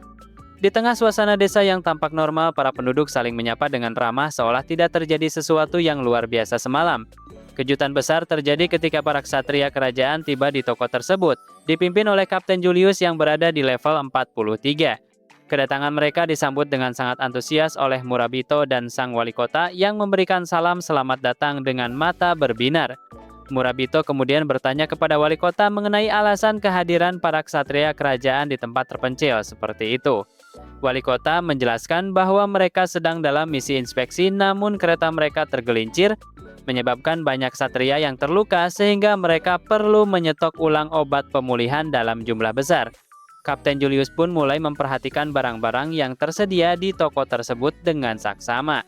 S1: Di tengah suasana desa yang tampak normal, para penduduk saling menyapa dengan ramah seolah tidak terjadi sesuatu yang luar biasa semalam. Kejutan besar terjadi ketika para ksatria kerajaan tiba di toko tersebut, dipimpin oleh Kapten Julius yang berada di level 43. Kedatangan mereka disambut dengan sangat antusias oleh Murabito dan sang wali kota yang memberikan salam selamat datang dengan mata berbinar. Murabito kemudian bertanya kepada wali kota mengenai alasan kehadiran para ksatria kerajaan di tempat terpencil seperti itu. Wali kota menjelaskan bahwa mereka sedang dalam misi inspeksi namun kereta mereka tergelincir, menyebabkan banyak ksatria yang terluka sehingga mereka perlu menyetok ulang obat pemulihan dalam jumlah besar. Kapten Julius pun mulai memperhatikan barang-barang yang tersedia di toko tersebut dengan saksama.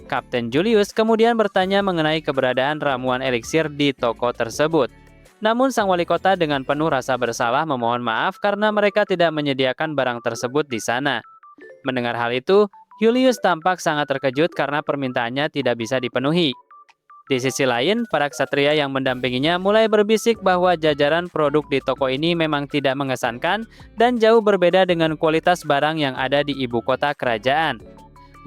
S1: Kapten Julius kemudian bertanya mengenai keberadaan ramuan eliksir di toko tersebut. Namun sang wali kota dengan penuh rasa bersalah memohon maaf karena mereka tidak menyediakan barang tersebut di sana. Mendengar hal itu, Julius tampak sangat terkejut karena permintaannya tidak bisa dipenuhi. Di sisi lain, para ksatria yang mendampinginya mulai berbisik bahwa jajaran produk di toko ini memang tidak mengesankan dan jauh berbeda dengan kualitas barang yang ada di ibu kota kerajaan.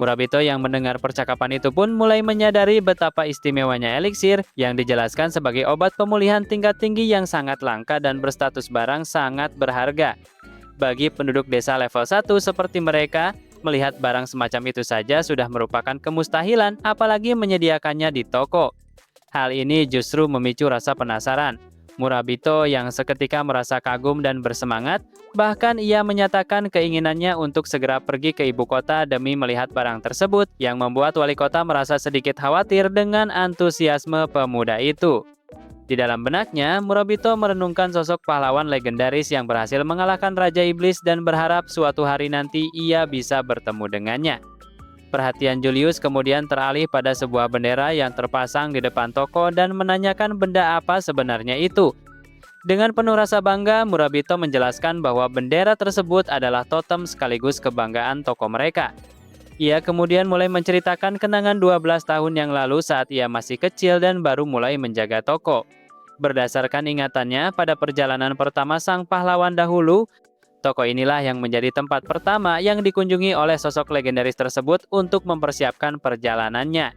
S1: Murabito yang mendengar percakapan itu pun mulai menyadari betapa istimewanya eliksir yang dijelaskan sebagai obat pemulihan tingkat tinggi yang sangat langka dan berstatus barang sangat berharga. Bagi penduduk desa level 1 seperti mereka, melihat barang semacam itu saja sudah merupakan kemustahilan, apalagi menyediakannya di toko. Hal ini justru memicu rasa penasaran. Murabito yang seketika merasa kagum dan bersemangat, bahkan ia menyatakan keinginannya untuk segera pergi ke ibu kota demi melihat barang tersebut, yang membuat wali kota merasa sedikit khawatir dengan antusiasme pemuda itu. Di dalam benaknya, Murabito merenungkan sosok pahlawan legendaris yang berhasil mengalahkan Raja Iblis dan berharap suatu hari nanti ia bisa bertemu dengannya. Perhatian Julius kemudian teralih pada sebuah bendera yang terpasang di depan toko dan menanyakan benda apa sebenarnya itu. Dengan penuh rasa bangga, Murabito menjelaskan bahwa bendera tersebut adalah totem sekaligus kebanggaan toko mereka. Ia kemudian mulai menceritakan kenangan 12 tahun yang lalu saat ia masih kecil dan baru mulai menjaga toko. Berdasarkan ingatannya pada perjalanan pertama sang pahlawan dahulu, toko inilah yang menjadi tempat pertama yang dikunjungi oleh sosok legendaris tersebut untuk mempersiapkan perjalanannya.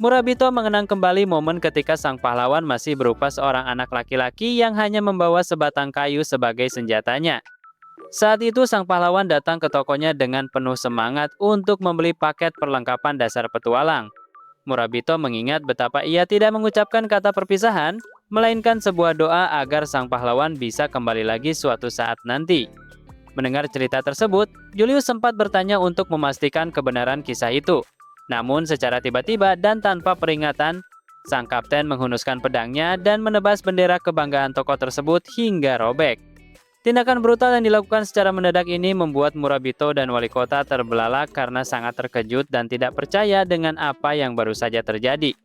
S1: Murabito mengenang kembali momen ketika sang pahlawan masih berupa seorang anak laki-laki yang hanya membawa sebatang kayu sebagai senjatanya. Saat itu sang pahlawan datang ke tokonya dengan penuh semangat untuk membeli paket perlengkapan dasar petualang. Murabito mengingat betapa ia tidak mengucapkan kata perpisahan, melainkan sebuah doa agar sang pahlawan bisa kembali lagi suatu saat nanti. Mendengar cerita tersebut, Julius sempat bertanya untuk memastikan kebenaran kisah itu. Namun secara tiba-tiba dan tanpa peringatan, sang kapten menghunuskan pedangnya dan menebas bendera kebanggaan toko tersebut hingga robek. Tindakan brutal yang dilakukan secara mendadak ini membuat Murabito dan wali kota terbelalak karena sangat terkejut dan tidak percaya dengan apa yang baru saja terjadi.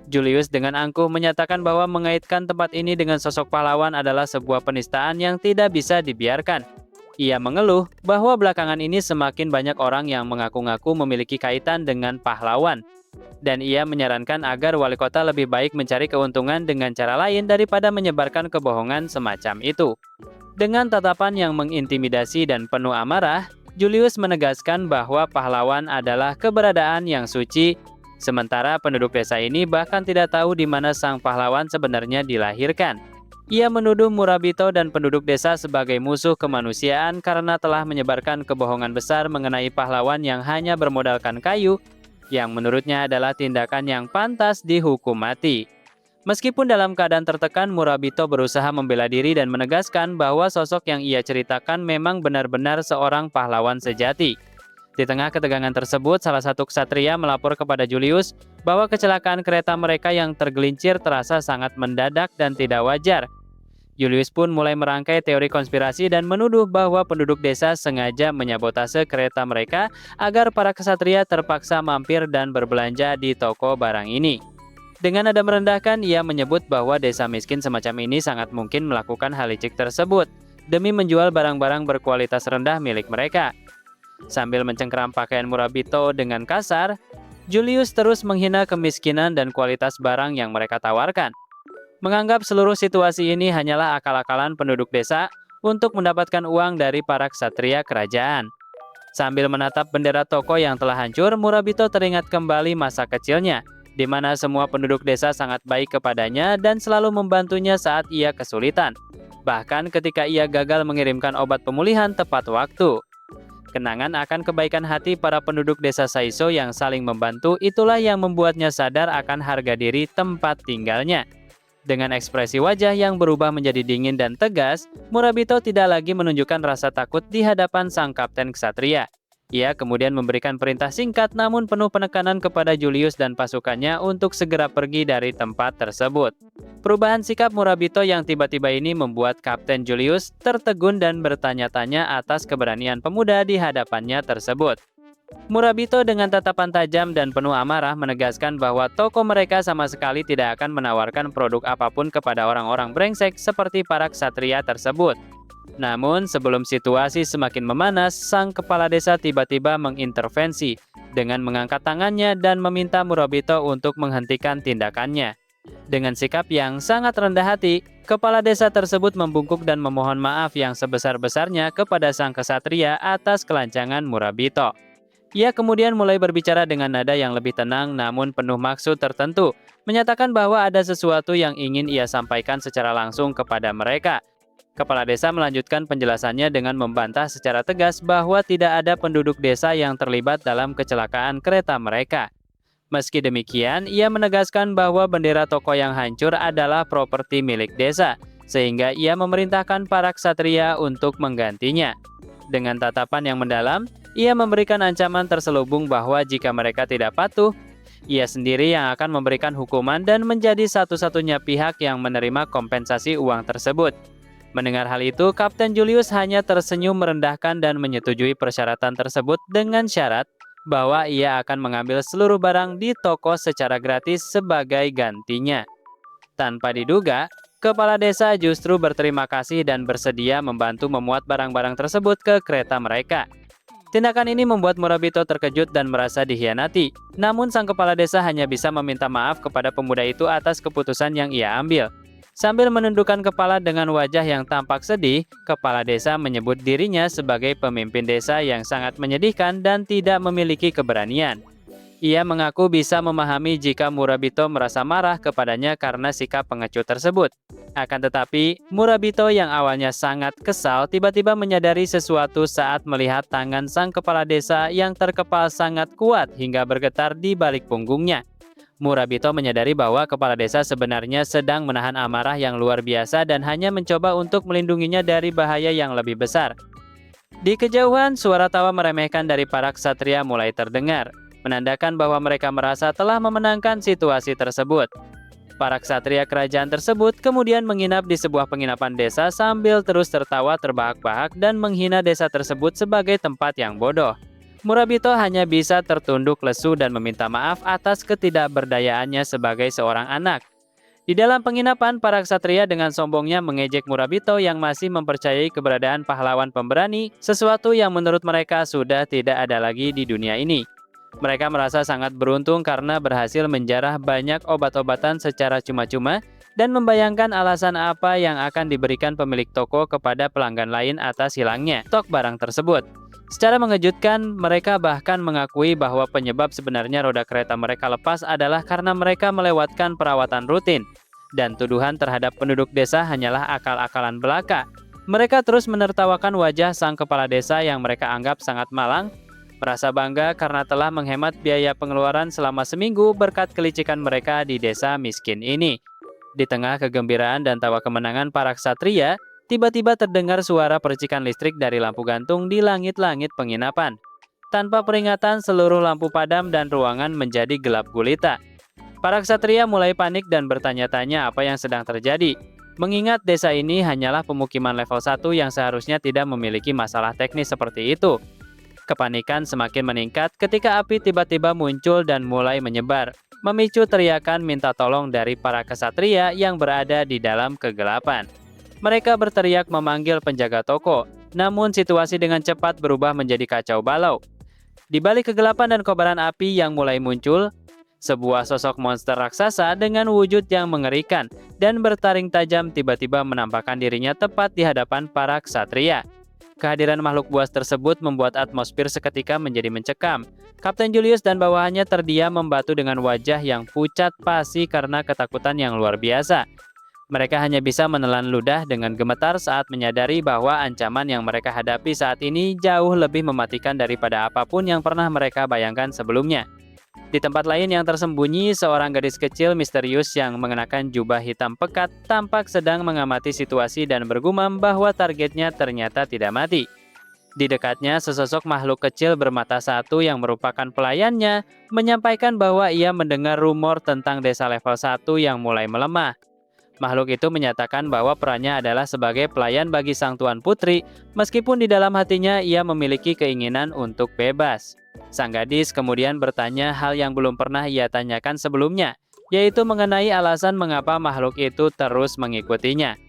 S1: Julius dengan angkuh menyatakan bahwa mengaitkan tempat ini dengan sosok pahlawan adalah sebuah penistaan yang tidak bisa dibiarkan. Ia mengeluh bahwa belakangan ini semakin banyak orang yang mengaku-ngaku memiliki kaitan dengan pahlawan. Dan ia menyarankan agar wali kota lebih baik mencari keuntungan dengan cara lain daripada menyebarkan kebohongan semacam itu. Dengan tatapan yang mengintimidasi dan penuh amarah, Julius menegaskan bahwa pahlawan adalah keberadaan yang suci, sementara penduduk desa ini bahkan tidak tahu di mana sang pahlawan sebenarnya dilahirkan. Ia menuduh Murabito dan penduduk desa sebagai musuh kemanusiaan karena telah menyebarkan kebohongan besar mengenai pahlawan yang hanya bermodalkan kayu, yang menurutnya adalah tindakan yang pantas dihukum mati. Meskipun dalam keadaan tertekan, Murabito berusaha membela diri dan menegaskan bahwa sosok yang ia ceritakan memang benar-benar seorang pahlawan sejati. Di tengah ketegangan tersebut, salah satu ksatria melapor kepada Julius bahwa kecelakaan kereta mereka yang tergelincir terasa sangat mendadak dan tidak wajar. Julius pun mulai merangkai teori konspirasi dan menuduh bahwa penduduk desa sengaja menyabotase kereta mereka agar para ksatria terpaksa mampir dan berbelanja di toko barang ini. Dengan nada merendahkan, ia menyebut bahwa desa miskin semacam ini sangat mungkin melakukan hal licik tersebut demi menjual barang-barang berkualitas rendah milik mereka. Sambil mencengkeram pakaian Murabito dengan kasar, Julius terus menghina kemiskinan dan kualitas barang yang mereka tawarkan. Menganggap seluruh situasi ini hanyalah akal-akalan penduduk desa untuk mendapatkan uang dari para ksatria kerajaan. Sambil menatap bendera toko yang telah hancur, Murabito teringat kembali masa kecilnya, di mana semua penduduk desa sangat baik kepadanya dan selalu membantunya saat ia kesulitan. Bahkan ketika ia gagal mengirimkan obat pemulihan tepat waktu. Kenangan akan kebaikan hati para penduduk desa Saiso yang saling membantu itulah yang membuatnya sadar akan harga diri tempat tinggalnya. Dengan ekspresi wajah yang berubah menjadi dingin dan tegas, Murabito tidak lagi menunjukkan rasa takut di hadapan sang kapten ksatria. Ia kemudian memberikan perintah singkat namun penuh penekanan kepada Julius dan pasukannya untuk segera pergi dari tempat tersebut. Perubahan sikap Murabito yang tiba-tiba ini membuat Kapten Julius tertegun dan bertanya-tanya atas keberanian pemuda di hadapannya tersebut. Murabito dengan tatapan tajam dan penuh amarah menegaskan bahwa toko mereka sama sekali tidak akan menawarkan produk apapun kepada orang-orang brengsek seperti para ksatria tersebut. Namun, sebelum situasi semakin memanas, sang kepala desa tiba-tiba mengintervensi dengan mengangkat tangannya dan meminta Murabito untuk menghentikan tindakannya. Dengan sikap yang sangat rendah hati, kepala desa tersebut membungkuk dan memohon maaf yang sebesar-besarnya kepada sang ksatria atas kelancangan Murabito. Ia kemudian mulai berbicara dengan nada yang lebih tenang namun penuh maksud tertentu, menyatakan bahwa ada sesuatu yang ingin ia sampaikan secara langsung kepada mereka. Kepala desa melanjutkan penjelasannya dengan membantah secara tegas bahwa tidak ada penduduk desa yang terlibat dalam kecelakaan kereta mereka. Meski demikian, ia menegaskan bahwa bendera toko yang hancur adalah properti milik desa, sehingga ia memerintahkan para ksatria untuk menggantinya. Dengan tatapan yang mendalam, ia memberikan ancaman terselubung bahwa jika mereka tidak patuh, ia sendiri yang akan memberikan hukuman dan menjadi satu-satunya pihak yang menerima kompensasi uang tersebut. Mendengar hal itu, Kapten Julius hanya tersenyum merendahkan dan menyetujui persyaratan tersebut dengan syarat bahwa ia akan mengambil seluruh barang di toko secara gratis sebagai gantinya. Tanpa diduga, kepala desa justru berterima kasih dan bersedia membantu memuat barang-barang tersebut ke kereta mereka. Tindakan ini membuat Murabito terkejut dan merasa dikhianati. Namun sang kepala desa hanya bisa meminta maaf kepada pemuda itu atas keputusan yang ia ambil. Sambil menundukkan kepala dengan wajah yang tampak sedih, kepala desa menyebut dirinya sebagai pemimpin desa yang sangat menyedihkan dan tidak memiliki keberanian. Ia mengaku bisa memahami jika Murabito merasa marah kepadanya karena sikap pengecut tersebut. Akan tetapi, Murabito yang awalnya sangat kesal tiba-tiba menyadari sesuatu saat melihat tangan sang kepala desa yang terkepal sangat kuat hingga bergetar di balik punggungnya. Murabito menyadari bahwa kepala desa sebenarnya sedang menahan amarah yang luar biasa dan hanya mencoba untuk melindunginya dari bahaya yang lebih besar. Di kejauhan, suara tawa meremehkan dari para ksatria mulai terdengar, menandakan bahwa mereka merasa telah memenangkan situasi tersebut. Para ksatria kerajaan tersebut kemudian menginap di sebuah penginapan desa sambil terus tertawa terbahak-bahak dan menghina desa tersebut sebagai tempat yang bodoh. Murabito hanya bisa tertunduk lesu dan meminta maaf atas ketidakberdayaannya sebagai seorang anak. Di dalam penginapan, para ksatria dengan sombongnya mengejek Murabito yang masih mempercayai keberadaan pahlawan pemberani, sesuatu yang menurut mereka sudah tidak ada lagi di dunia ini. Mereka merasa sangat beruntung karena berhasil menjarah banyak obat-obatan secara cuma-cuma dan membayangkan alasan apa yang akan diberikan pemilik toko kepada pelanggan lain atas hilangnya stok barang tersebut. Secara mengejutkan, mereka bahkan mengakui bahwa penyebab sebenarnya roda kereta mereka lepas adalah karena mereka melewatkan perawatan rutin, dan tuduhan terhadap penduduk desa hanyalah akal-akalan belaka. Mereka terus menertawakan wajah sang kepala desa yang mereka anggap sangat malang, merasa bangga karena telah menghemat biaya pengeluaran selama seminggu berkat kelicikan mereka di desa miskin ini. Di tengah kegembiraan dan tawa kemenangan para ksatria, tiba-tiba terdengar suara percikan listrik dari lampu gantung di langit-langit penginapan. Tanpa peringatan, seluruh lampu padam dan ruangan menjadi gelap gulita. Para ksatria mulai panik dan bertanya-tanya apa yang sedang terjadi. Mengingat desa ini hanyalah pemukiman level 1 yang seharusnya tidak memiliki masalah teknis seperti itu. Kepanikan semakin meningkat ketika api tiba-tiba muncul dan mulai menyebar, memicu teriakan minta tolong dari para ksatria yang berada di dalam kegelapan. Mereka berteriak memanggil penjaga toko, namun situasi dengan cepat berubah menjadi kacau balau. Di balik kegelapan dan kobaran api yang mulai muncul, sebuah sosok monster raksasa dengan wujud yang mengerikan dan bertaring tajam tiba-tiba menampakkan dirinya tepat di hadapan para ksatria. Kehadiran makhluk buas tersebut membuat atmosfer seketika menjadi mencekam. Kapten Julius dan bawahannya terdiam membatu dengan wajah yang pucat pasi karena ketakutan yang luar biasa. Mereka hanya bisa menelan ludah dengan gemetar saat menyadari bahwa ancaman yang mereka hadapi saat ini jauh lebih mematikan daripada apapun yang pernah mereka bayangkan sebelumnya. Di tempat lain yang tersembunyi, seorang gadis kecil misterius yang mengenakan jubah hitam pekat tampak sedang mengamati situasi dan bergumam bahwa targetnya ternyata tidak mati. Di dekatnya, sesosok makhluk kecil bermata satu yang merupakan pelayannya menyampaikan bahwa ia mendengar rumor tentang desa level 1 yang mulai melemah. Makhluk itu menyatakan bahwa perannya adalah sebagai pelayan bagi sang tuan putri, meskipun di dalam hatinya ia memiliki keinginan untuk bebas. Sang gadis kemudian bertanya hal yang belum pernah ia tanyakan sebelumnya, yaitu mengenai alasan mengapa makhluk itu terus mengikutinya.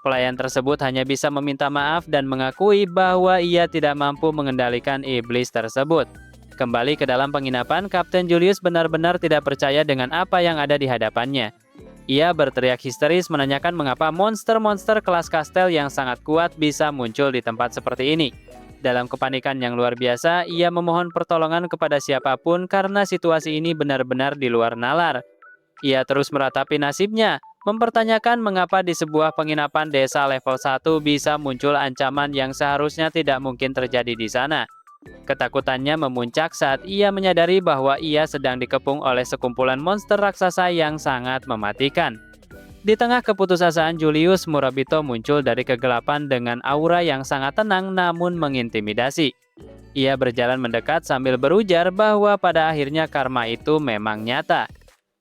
S1: Pelayan tersebut hanya bisa meminta maaf dan mengakui bahwa ia tidak mampu mengendalikan iblis tersebut. Kembali ke dalam penginapan, Kapten Julius benar-benar tidak percaya dengan apa yang ada di hadapannya. Ia berteriak histeris menanyakan mengapa monster-monster kelas kastel yang sangat kuat bisa muncul di tempat seperti ini. Dalam kepanikan yang luar biasa, ia memohon pertolongan kepada siapapun karena situasi ini benar-benar di luar nalar. Ia terus meratapi nasibnya, mempertanyakan mengapa di sebuah penginapan desa level 1 bisa muncul ancaman yang seharusnya tidak mungkin terjadi di sana. Ketakutannya memuncak saat ia menyadari bahwa ia sedang dikepung oleh sekumpulan monster raksasa yang sangat mematikan. Di tengah keputusasaan Julius, Murabito muncul dari kegelapan dengan aura yang sangat tenang namun mengintimidasi. Ia berjalan mendekat sambil berujar bahwa pada akhirnya karma itu memang nyata.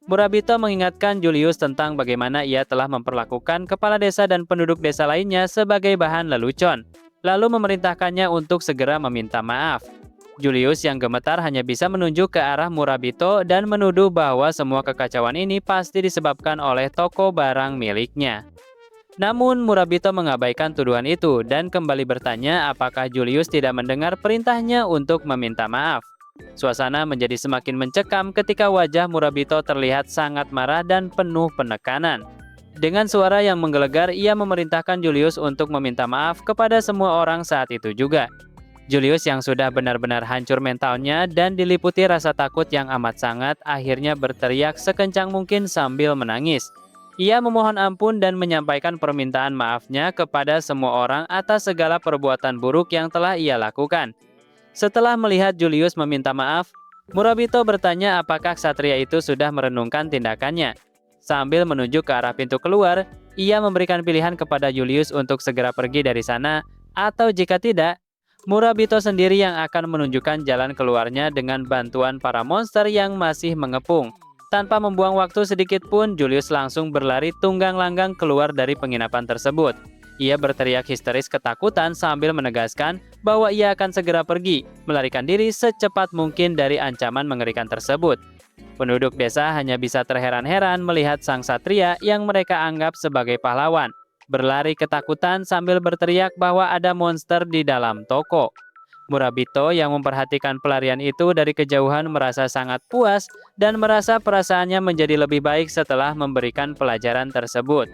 S1: Murabito mengingatkan Julius tentang bagaimana ia telah memperlakukan kepala desa dan penduduk desa lainnya sebagai bahan lelucon, lalu memerintahkannya untuk segera meminta maaf. Julius yang gemetar hanya bisa menunjuk ke arah Murabito dan menuduh bahwa semua kekacauan ini pasti disebabkan oleh toko barang miliknya. Namun Murabito mengabaikan tuduhan itu dan kembali bertanya apakah Julius tidak mendengar perintahnya untuk meminta maaf. Suasana menjadi semakin mencekam ketika wajah Murabito terlihat sangat marah dan penuh penekanan. Dengan suara yang menggelegar, ia memerintahkan Julius untuk meminta maaf kepada semua orang saat itu juga. Julius yang sudah benar-benar hancur mentalnya dan diliputi rasa takut yang amat sangat, akhirnya berteriak sekencang mungkin sambil menangis. Ia memohon ampun dan menyampaikan permintaan maafnya kepada semua orang atas segala perbuatan buruk yang telah ia lakukan. Setelah melihat Julius meminta maaf, Murabito bertanya apakah ksatria itu sudah merenungkan tindakannya. Sambil menuju ke arah pintu keluar, ia memberikan pilihan kepada Julius untuk segera pergi dari sana, atau jika tidak, Murabito sendiri yang akan menunjukkan jalan keluarnya dengan bantuan para monster yang masih mengepung. Tanpa membuang waktu sedikit pun, Julius langsung berlari tunggang langgang keluar dari penginapan tersebut. Ia berteriak histeris ketakutan sambil menegaskan bahwa ia akan segera pergi, melarikan diri secepat mungkin dari ancaman mengerikan tersebut. Penduduk desa hanya bisa terheran-heran melihat sang satria yang mereka anggap sebagai pahlawan, berlari ketakutan sambil berteriak bahwa ada monster di dalam toko. Murabito yang memperhatikan pelarian itu dari kejauhan merasa sangat puas dan merasa perasaannya menjadi lebih baik setelah memberikan pelajaran tersebut.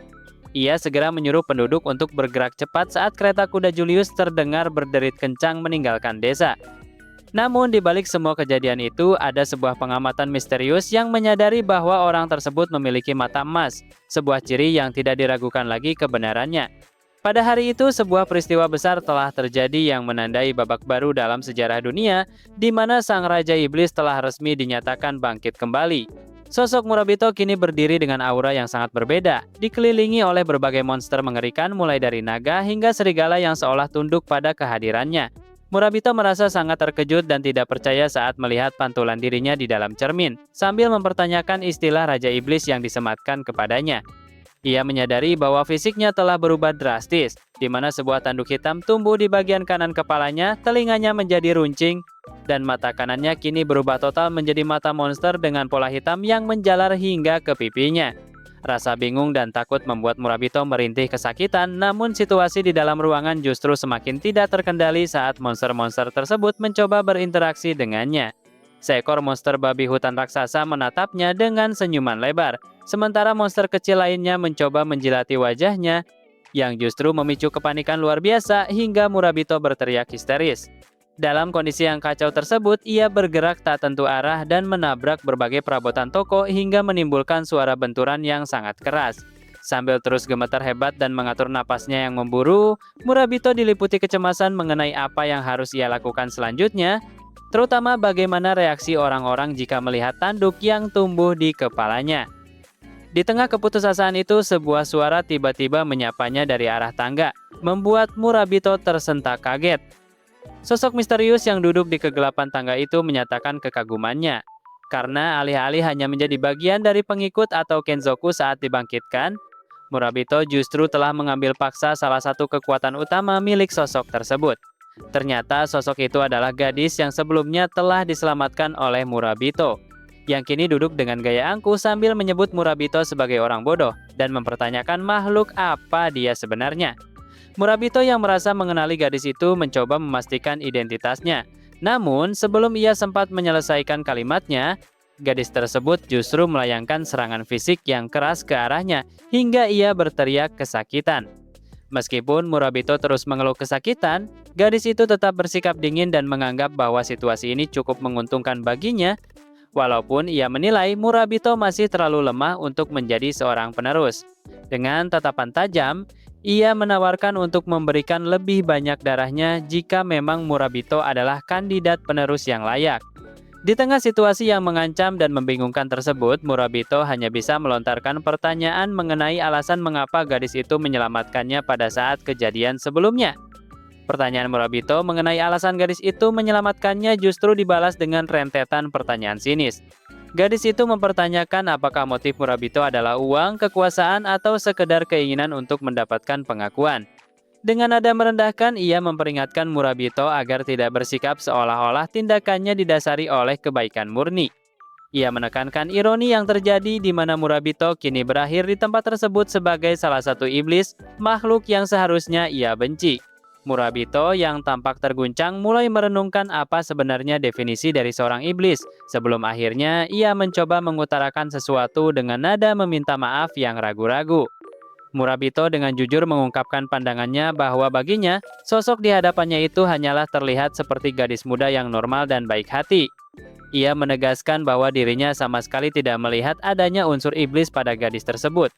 S1: Ia segera menyuruh penduduk untuk bergerak cepat saat kereta kuda Julius terdengar berderit kencang meninggalkan desa. Namun di balik semua kejadian itu ada sebuah pengamatan misterius yang menyadari bahwa orang tersebut memiliki mata emas, sebuah ciri yang tidak diragukan lagi kebenarannya. Pada hari itu, sebuah peristiwa besar telah terjadi yang menandai babak baru dalam sejarah dunia, di mana sang Raja Iblis telah resmi dinyatakan bangkit kembali. Sosok Murabito kini berdiri dengan aura yang sangat berbeda, dikelilingi oleh berbagai monster mengerikan mulai dari naga hingga serigala yang seolah tunduk pada kehadirannya. Murabito merasa sangat terkejut dan tidak percaya saat melihat pantulan dirinya di dalam cermin, sambil mempertanyakan istilah Raja Iblis yang disematkan kepadanya. Ia menyadari bahwa fisiknya telah berubah drastis, di mana sebuah tanduk hitam tumbuh di bagian kanan kepalanya, telinganya menjadi runcing, dan mata kanannya kini berubah total menjadi mata monster dengan pola hitam yang menjalar hingga ke pipinya. Rasa bingung dan takut membuat Murabito merintih kesakitan, namun situasi di dalam ruangan justru semakin tidak terkendali saat monster-monster tersebut mencoba berinteraksi dengannya. Seekor monster babi hutan raksasa menatapnya dengan senyuman lebar, sementara monster kecil lainnya mencoba menjilati wajahnya, yang justru memicu kepanikan luar biasa hingga Murabito berteriak histeris. Dalam kondisi yang kacau tersebut, ia bergerak tak tentu arah dan menabrak berbagai perabotan toko hingga menimbulkan suara benturan yang sangat keras. Sambil terus gemetar hebat dan mengatur napasnya yang memburu, Murabito diliputi kecemasan mengenai apa yang harus ia lakukan selanjutnya, terutama bagaimana reaksi orang-orang jika melihat tanduk yang tumbuh di kepalanya. Di tengah keputusasaan itu, sebuah suara tiba-tiba menyapanya dari arah tangga, membuat Murabito tersentak kaget. Sosok misterius yang duduk di kegelapan tangga itu menyatakan kekagumannya. Karena alih-alih hanya menjadi bagian dari pengikut atau Kenzoku saat dibangkitkan, Murabito justru telah mengambil paksa salah satu kekuatan utama milik sosok tersebut. Ternyata sosok itu adalah gadis yang sebelumnya telah diselamatkan oleh Murabito, yang kini duduk dengan gaya angkuh sambil menyebut Murabito sebagai orang bodoh dan mempertanyakan makhluk apa dia sebenarnya. Murabito yang merasa mengenali gadis itu mencoba memastikan identitasnya. Namun, sebelum ia sempat menyelesaikan kalimatnya, gadis tersebut justru melayangkan serangan fisik yang keras ke arahnya hingga ia berteriak kesakitan. Meskipun Murabito terus mengeluh kesakitan, gadis itu tetap bersikap dingin dan menganggap bahwa situasi ini cukup menguntungkan baginya, walaupun ia menilai Murabito masih terlalu lemah untuk menjadi seorang penerus. Dengan tatapan tajam, ia menawarkan untuk memberikan lebih banyak darahnya jika memang Murabito adalah kandidat penerus yang layak. Di tengah situasi yang mengancam dan membingungkan tersebut, Murabito hanya bisa melontarkan pertanyaan mengenai alasan mengapa gadis itu menyelamatkannya pada saat kejadian sebelumnya. Pertanyaan Murabito mengenai alasan gadis itu menyelamatkannya justru dibalas dengan rentetan pertanyaan sinis. Gadis itu mempertanyakan apakah motif Murabito adalah uang, kekuasaan, atau sekedar keinginan untuk mendapatkan pengakuan. Dengan nada merendahkan, ia memperingatkan Murabito agar tidak bersikap seolah-olah tindakannya didasari oleh kebaikan murni. Ia menekankan ironi yang terjadi di mana Murabito kini berakhir di tempat tersebut sebagai salah satu iblis, makhluk yang seharusnya ia benci. Murabito yang tampak terguncang mulai merenungkan apa sebenarnya definisi dari seorang iblis, sebelum akhirnya ia mencoba mengutarakan sesuatu dengan nada meminta maaf yang ragu-ragu. Murabito dengan jujur mengungkapkan pandangannya bahwa baginya, sosok di hadapannya itu hanyalah terlihat seperti gadis muda yang normal dan baik hati. Ia menegaskan bahwa dirinya sama sekali tidak melihat adanya unsur iblis pada gadis tersebut.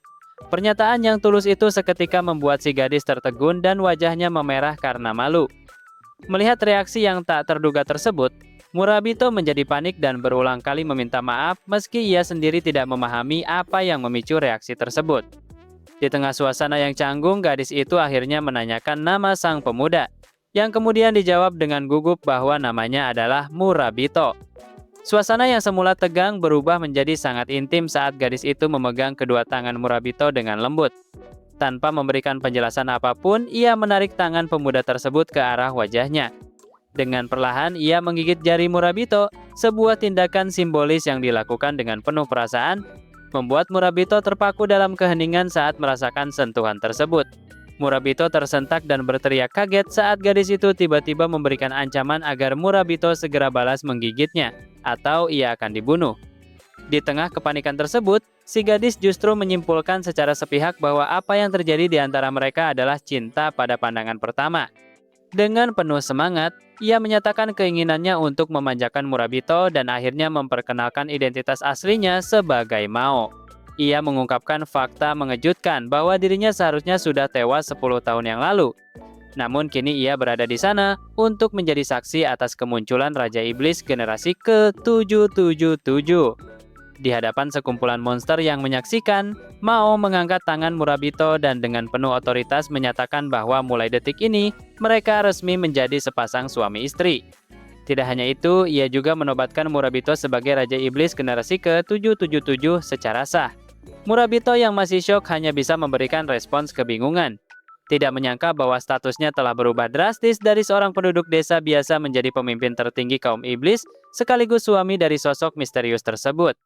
S1: Pernyataan yang tulus itu seketika membuat si gadis tertegun dan wajahnya memerah karena malu. Melihat reaksi yang tak terduga tersebut, Murabito menjadi panik dan berulang kali meminta maaf meski ia sendiri tidak memahami apa yang memicu reaksi tersebut. Di tengah suasana yang canggung, gadis itu akhirnya menanyakan nama sang pemuda, yang kemudian dijawab dengan gugup bahwa namanya adalah Murabito. Suasana yang semula tegang berubah menjadi sangat intim saat gadis itu memegang kedua tangan Murabito dengan lembut. Tanpa memberikan penjelasan apapun, ia menarik tangan pemuda tersebut ke arah wajahnya. Dengan perlahan, ia menggigit jari Murabito, sebuah tindakan simbolis yang dilakukan dengan penuh perasaan, membuat Murabito terpaku dalam keheningan saat merasakan sentuhan tersebut. Murabito tersentak dan berteriak kaget saat gadis itu tiba-tiba memberikan ancaman agar Murabito segera balas menggigitnya, atau ia akan dibunuh. Di tengah kepanikan tersebut, si gadis justru menyimpulkan secara sepihak bahwa apa yang terjadi di antara mereka adalah cinta pada pandangan pertama. Dengan penuh semangat, ia menyatakan keinginannya untuk memanjakan Murabito dan akhirnya memperkenalkan identitas aslinya sebagai Mao. Ia mengungkapkan fakta mengejutkan bahwa dirinya seharusnya sudah tewas 10 tahun yang lalu. Namun kini ia berada di sana untuk menjadi saksi atas kemunculan Raja Iblis generasi ke-777. Di hadapan sekumpulan monster yang menyaksikan, Mao mengangkat tangan Murabito dan dengan penuh otoritas menyatakan bahwa mulai detik ini, mereka resmi menjadi sepasang suami istri. Tidak hanya itu, ia juga menobatkan Murabito sebagai Raja Iblis generasi ke-777 secara sah. Murabito yang masih syok hanya bisa memberikan respons kebingungan. Tidak menyangka bahwa statusnya telah berubah drastis dari seorang penduduk desa biasa menjadi pemimpin tertinggi kaum iblis, sekaligus suami dari sosok misterius tersebut.